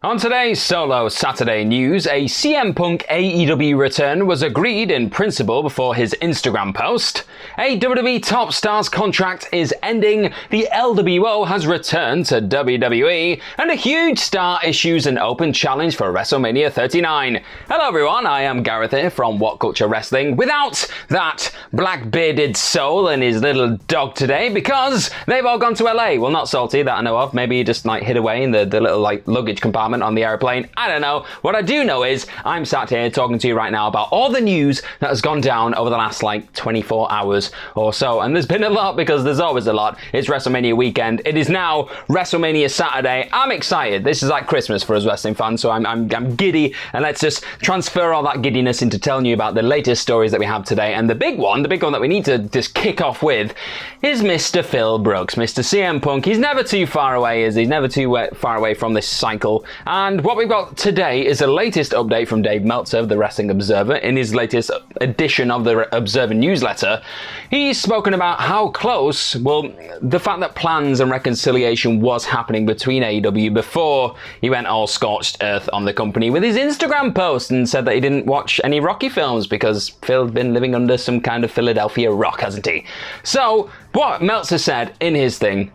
On today's Solo Saturday News, a CM Punk AEW return was agreed in principle before his Instagram post. A WWE top star's contract is ending, the LWO has returned to WWE, and a huge star issues an open challenge for WrestleMania 39. Hello everyone, I am Gareth here from What Culture Wrestling, without that black-bearded soul and his little dog today, because they've all gone to LA. Well, not Salty, that I know of. Maybe he just hid away in the little luggage compartment on the airplane. I don't know. What I do know is I'm sat here talking to you right now about all the news that has gone down over the last 24 hours or so, and there's been a lot because there's always a lot. It's WrestleMania weekend. It is now WrestleMania Saturday. I'm excited. This is like Christmas for us wrestling fans, so I'm giddy, and let's just transfer all that giddiness into telling you about the latest stories that we have today. And the big one that we need to just kick off with is Mr. Phil Brooks, Mr. CM Punk. He's never too far away, is he? He's never too far away from this cycle. And what we've got today is the latest update from Dave Meltzer of the Wrestling Observer in his latest edition of the Observer newsletter. He's spoken about how close, the fact that plans and reconciliation was happening between AEW before he went all scorched earth on the company with his Instagram post and said that he didn't watch any Rocky films because Phil's been living under some kind of Philadelphia rock, hasn't he? So, what Meltzer said in his thing,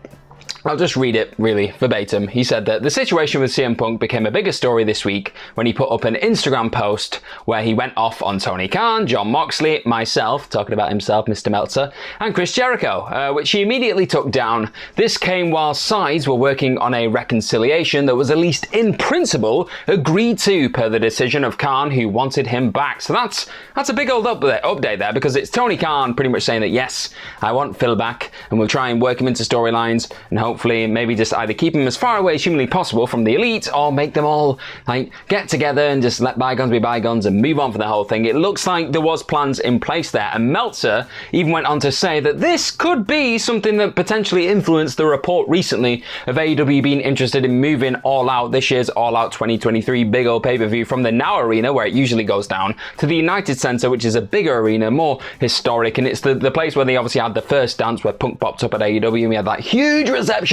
I'll just read it really verbatim. He said that the situation with CM Punk became a bigger story this week when he put up an Instagram post where he went off on Tony Khan, Jon Moxley, myself, talking about himself, Mr. Meltzer, and Chris Jericho, which he immediately took down. This came while sides were working on a reconciliation that was at least in principle agreed to per the decision of Khan, who wanted him back. So that's a big old update there, because it's Tony Khan pretty much saying that yes, I want Phil back and we'll try and work him into storylines and hopefully maybe just either keep him as far away as humanly possible from the elite or make them all get together and just let bygones be bygones and move on for the whole thing. It looks like there was plans in place there, and Meltzer even went on to say that this could be something that potentially influenced the report recently of AEW being interested in moving All Out, this year's All Out 2023 big old pay-per-view, from the Now Arena, where it usually goes down, to the United Center, which is a bigger arena, more historic, and it's the place where they obviously had the first dance where Punk popped up at AEW and we had that huge reception.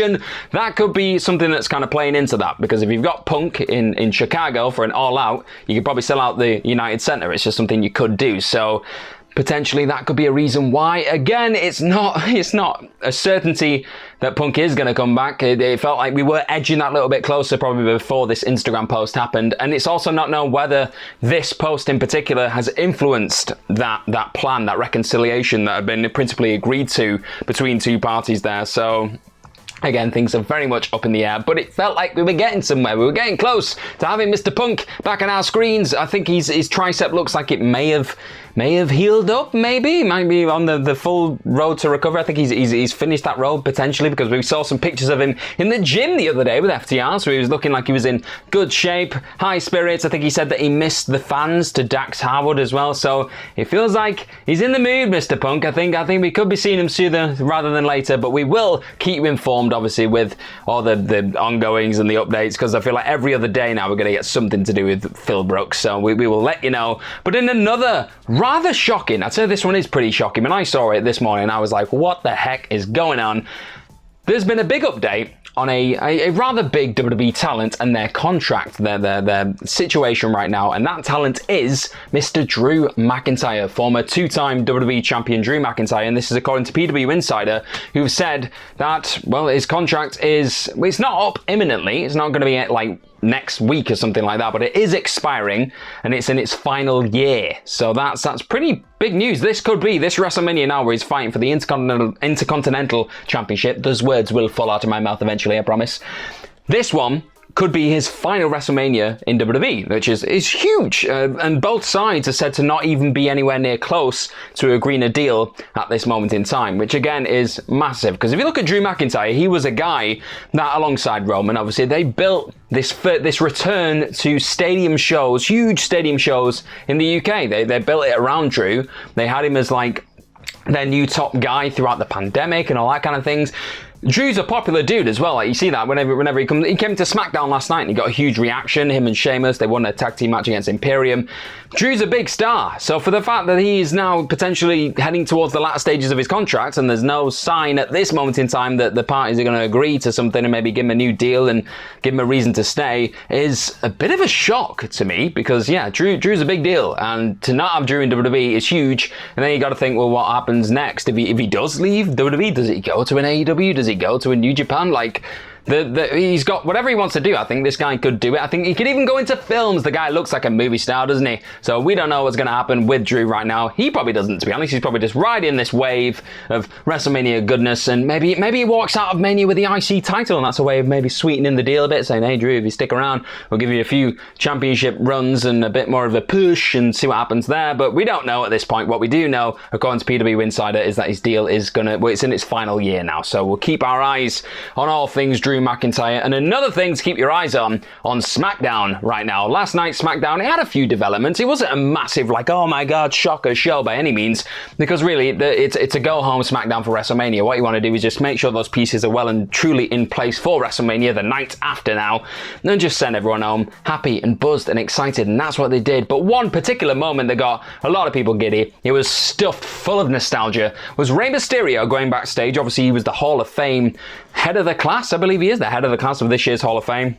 That could be something that's kind of playing into that, because if you've got Punk in Chicago for an All Out, you could probably sell out the United Center. It's just something you could do. So potentially that could be a reason why. Again, it's not a certainty that Punk is going to come back. It felt like we were edging that little bit closer probably before this Instagram post happened, and it's also not known whether this post in particular has influenced that plan, that reconciliation that had been principally agreed to between two parties there. So again, things are very much up in the air, but it felt like we were getting somewhere. We were getting close to having Mr. Punk back on our screens. I think his tricep looks like it may have healed up, maybe. Might be on the full road to recovery. I think he's finished that road potentially, because we saw some pictures of him in the gym the other day with FTR, so he was looking like he was in good shape, high spirits. I think he said that he missed the fans to Dax Harwood as well, so it feels like he's in the mood, Mr. Punk. I think we could be seeing him sooner rather than later, but we will keep you informed, obviously, with all the ongoings and the updates, because I feel like every other day now we're going to get something to do with Phil Brooks, so we will let you know. But in another rather shocking, I'd say this one is pretty shocking. When I saw it this morning, I was like, what the heck is going on? There's been a big update on a rather big WWE talent and their contract, their situation right now, and that talent is Mr. Drew McIntyre, former two-time WWE champion Drew McIntyre, and this is according to PW Insider, who've said that, well, his contract it's not up imminently, it's not going to be next week or something like that, but it is expiring and it's in its final year. So that's pretty big news. This could be this WrestleMania now where he's fighting for the Intercontinental Championship. Those words will fall out of my mouth eventually, I promise. This one could be his final WrestleMania in WWE, which is huge. And both sides are said to not even be anywhere near close to agreeing a deal at this moment in time, which again is massive. Because if you look at Drew McIntyre, he was a guy that, alongside Roman, obviously, they built this return to stadium shows, huge stadium shows in the UK. They built it around Drew. They had him as their new top guy throughout the pandemic and all that kind of things. Drew's a popular dude as well. Like, you see that whenever he comes. He came to SmackDown last night and he got a huge reaction. Him and Sheamus, they won a tag team match against Imperium. Drew's a big star. So for the fact that he is now potentially heading towards the latter stages of his contract, and there's no sign at this moment in time that the parties are going to agree to something and maybe give him a new deal and give him a reason to stay, is a bit of a shock to me, because yeah, Drew's a big deal, and to not have Drew in WWE is huge. And then you got to think, well, what happens next if he does leave WWE? Does he go to an AEW? Does he go to a New Japan? Like, he's got whatever he wants to do. I think this guy could do it. I think he could even go into films. The guy looks like a movie star, doesn't he? So we don't know what's going to happen with Drew right now. He probably doesn't, to be honest. He's probably just riding this wave of WrestleMania goodness, and maybe he walks out of Mania with the IC title, and that's a way of maybe sweetening the deal a bit, saying, hey Drew, if you stick around, we'll give you a few championship runs and a bit more of a push and see what happens there. But we don't know at this point. What we do know, according to PW Insider, is that his deal is it's in its final year now. So we'll keep our eyes on all things Drew McIntyre. And another thing to keep your eyes on SmackDown right now. Last night, SmackDown, it had a few developments. It wasn't a massive, like, oh my god, shocker show by any means, because really, it's a go-home SmackDown for WrestleMania. What you want to do is just make sure those pieces are well and truly in place for WrestleMania the night after now, and then just send everyone home happy and buzzed and excited, and that's what they did. But one particular moment that got a lot of people giddy, it was stuffed full of nostalgia, was Rey Mysterio going backstage. Obviously, he was the Hall of Fame head of the class. I believe he is the head of the class of this year's Hall of Fame.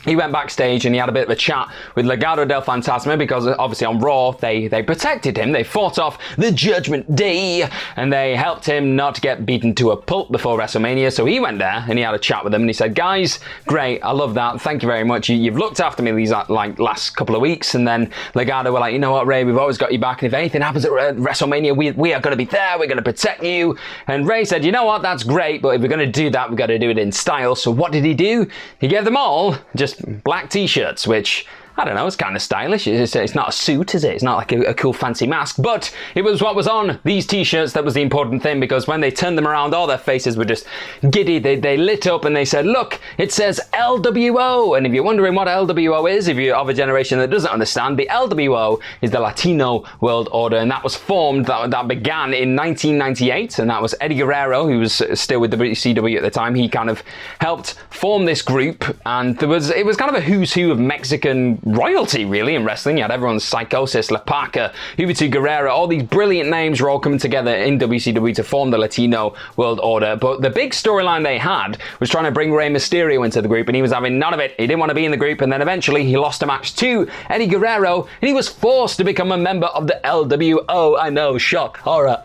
He went backstage and he had a bit of a chat with Legado del Fantasma, because obviously on Raw they protected him. They fought off the Judgment Day and they helped him not to get beaten to a pulp before WrestleMania. So he went there and he had a chat with them and he said, guys, great, I love that, thank you very much, you've looked after me these like last couple of weeks. And then Legado were like, you know what, Rey, we've always got you back, and if anything happens at WrestleMania, we are going to be there, we're going to protect you. And Rey said, you know what, that's great, but if we're going to do that, we've got to do it in style. So what did he do? He gave them all just black t-shirts, which, I don't know, it's kind of stylish. It's not a suit, is it? It's not like a cool fancy mask, but it was what was on these t-shirts that was the important thing, because when they turned them around, all their faces were just giddy. They lit up and they said, look, it says LWO. And if you're wondering what LWO is, if you're of a generation that doesn't understand, the LWO is the Latino World Order, and that was formed, that began in 1998, and that was Eddie Guerrero, who was still with the WCW at the time. He kind of helped form this group, and it was kind of a who's who of Mexican royalty, really, in wrestling. You had everyone's Psychosis, La Parca, Juventud Guerrera, all these brilliant names were all coming together in WCW to form the Latino World Order. But the big storyline they had was trying to bring Rey Mysterio into the group, and he was having none of it. He didn't want to be in the group, and then eventually he lost a match to Eddie Guerrero, and he was forced to become a member of the LWO. I know, shock, horror,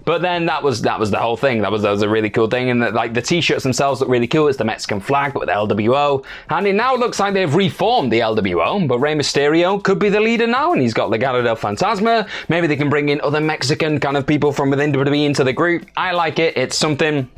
But then that was the whole thing. That was a really cool thing, and like the t-shirts themselves look really cool. It's the Mexican flag, but with LWO, and it now looks like they've reformed the LWO. But Rey Mysterio could be the leader now, and he's got Legado del Fantasma. Maybe they can bring in other Mexican kind of people from within WWE into the group. I like it. It's something.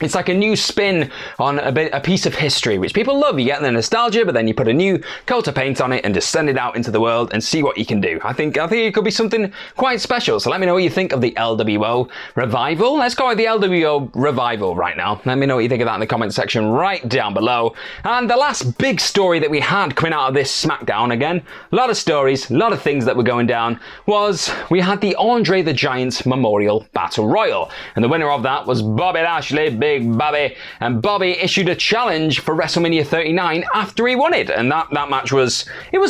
It's like a new spin on a piece of history, which people love. You get the nostalgia, but then you put a new coat of paint on it and just send it out into the world and see what you can do. I think it could be something quite special. So let me know what you think of the LWO revival. Let's go with the LWO revival right now. Let me know what you think of that in the comment section right down below. And the last big story that we had coming out of this SmackDown, again, a lot of stories, a lot of things that were going down, was we had the Andre the Giant Memorial Battle Royal. And the winner of that was Bobby Lashley, Big Bobby, and Bobby issued a challenge for WrestleMania 39 after he won it, and that match was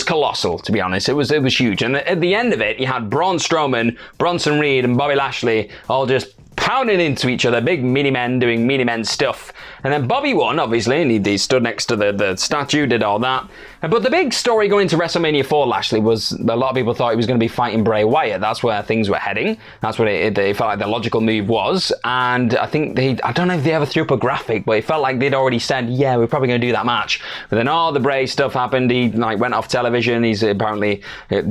colossal, to be honest. It was huge, and at the end of it, you had Braun Strowman, Bronson Reed, and Bobby Lashley all just pounding into each other, big mini men doing mini men stuff. And then Bobby won, obviously, and he stood next to the statue, did all that. But the big story going into WrestleMania for Lashley was a lot of people thought he was going to be fighting Bray Wyatt. That's where things were heading. That's what it felt like the logical move was. And I think I don't know if they ever threw up a graphic, but it felt like they'd already said, yeah, we're probably going to do that match. But then all the Bray stuff happened. He went off television. He's apparently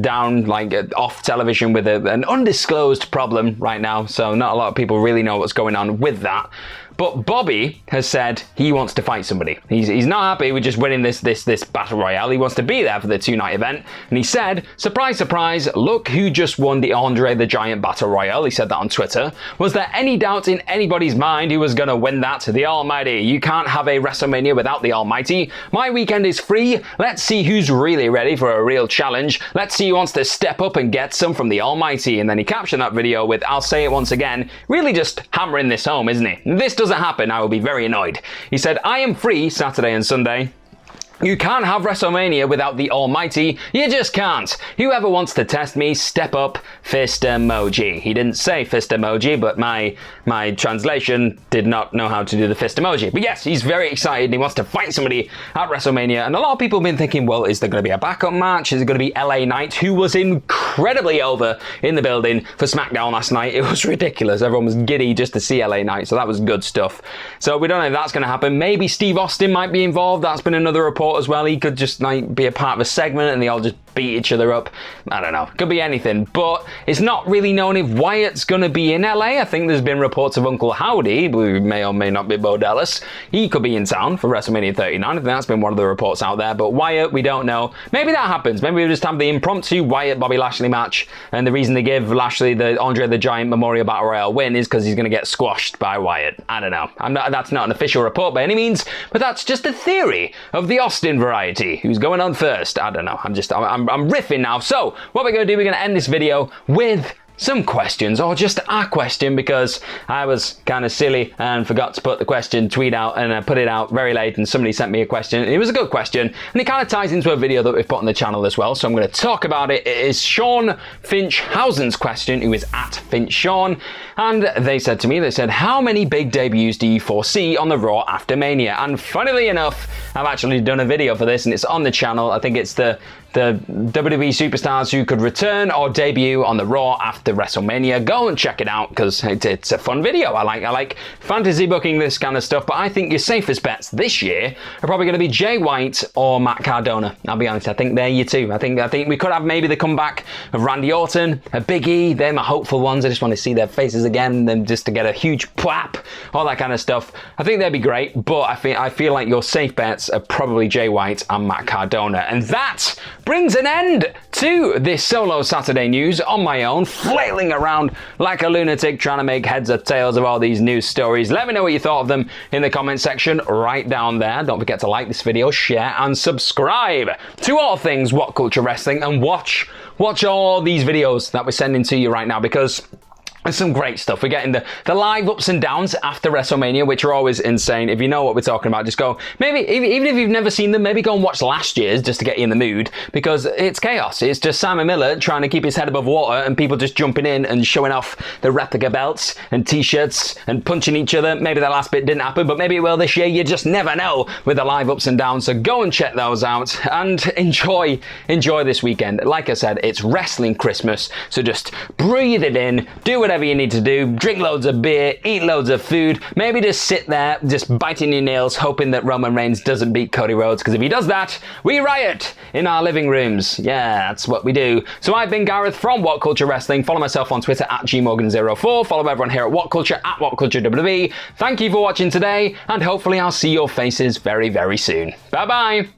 down, off television with an undisclosed problem right now. So not a lot of people really know what's going on with that. But Bobby has said he wants to fight somebody. He's not happy with just winning this battle royale. Royale. He wants to be there for the 2-night event. And he said, surprise, surprise, look who just won the Andre the Giant Battle Royale. He said that on Twitter. Was there any doubt in anybody's mind who was going to win that? The Almighty. You can't have a WrestleMania without the Almighty. My weekend is free. Let's see who's really ready for a real challenge. Let's see who wants to step up and get some from the Almighty. And then he captioned that video with, I'll say it once again, really just hammering this home, isn't he? If this doesn't happen, I will be very annoyed. He said, I am free Saturday and Sunday. You can't have WrestleMania without the Almighty. You just can't. Whoever wants to test me, step up, fist emoji. He didn't say fist emoji, but my translation did not know how to do the fist emoji. But yes, he's very excited and he wants to fight somebody at WrestleMania. And a lot of people have been thinking, well, is there going to be a backup match? Is it going to be LA Knight, who was incredibly over in the building for SmackDown last night? It was ridiculous. Everyone was giddy just to see LA Knight, so that was good stuff. So we don't know if that's going to happen. Maybe Steve Austin might be involved. That's been another report as well. He could just be a part of a segment and they all just beat each other up. I don't know. Could be anything. But it's not really known if Wyatt's going to be in LA. I think there's been reports of Uncle Howdy, who may or may not be Bo Dallas. He could be in town for WrestleMania 39. I think that's been one of the reports out there. But Wyatt, we don't know. Maybe that happens. Maybe we just have the impromptu Wyatt-Bobby Lashley match. And the reason they give Lashley the Andre the Giant Memorial Battle Royale win is because he's going to get squashed by Wyatt. I don't know. That's not an official report by any means. But that's just a theory of the Austin variety. Who's going on first? I don't know. I'm riffing now. So what we're going to do, we're going to end this video with some questions, or just a question, because I was kind of silly and forgot to put the question tweet out, and I put it out very late and somebody sent me a question. It was a good question and it kind of ties into a video that we've put on the channel as well, so I'm going to talk about it. It is Sean Finchhausen's question, who is at FinchSean, and they said to me, they said, how many big debuts do you foresee on the Raw after Mania? And funnily enough, I've actually done a video for this and it's on the channel. I think it's the WWE superstars who could return or debut on the Raw after WrestleMania. Go and check it out because it's a fun video. I like fantasy booking, this kind of stuff, but I think your safest bets this year are probably going to be Jay White or Matt Cardona. I'll be honest, I think they're you too. I think we could have maybe the comeback of Randy Orton, a Big E. They're my hopeful ones. I just want to see their faces again, them just to get a huge plap, all that kind of stuff. I think they'd be great, but I feel like your safe bets are probably Jay White and Matt Cardona. And that brings an end to this solo Saturday news on my own, flailing around like a lunatic trying to make heads or tails of all these news stories. Let me know what you thought of them in the comment section right down there. Don't forget to like this video, share and subscribe to all things What Culture Wrestling, and watch all these videos that we're sending to you right now, because there's some great stuff. We're getting the live ups and downs after WrestleMania, which are always insane. If you know what we're talking about, just go, maybe, even if you've never seen them, maybe go and watch last year's just to get you in the mood, because it's chaos. It's just Simon Miller trying to keep his head above water and people just jumping in and showing off the replica belts and t-shirts and punching each other. Maybe the last bit didn't happen, but maybe it will this year. You just never know with the live ups and downs. So go and check those out and enjoy this weekend. Like I said, it's Wrestling Christmas, so just breathe it in, do whatever you need to do, drink loads of beer, eat loads of food, maybe just sit there just biting your nails hoping that Roman Reigns doesn't beat Cody Rhodes, because if he does that, we riot in our living rooms. Yeah, that's what we do. So I've been Gareth from What Culture Wrestling. Follow myself on Twitter at gmorgan04. Follow everyone here at What Culture at What Culture WWE. Thank you for watching today, and hopefully I'll see your faces very, very soon. Bye bye.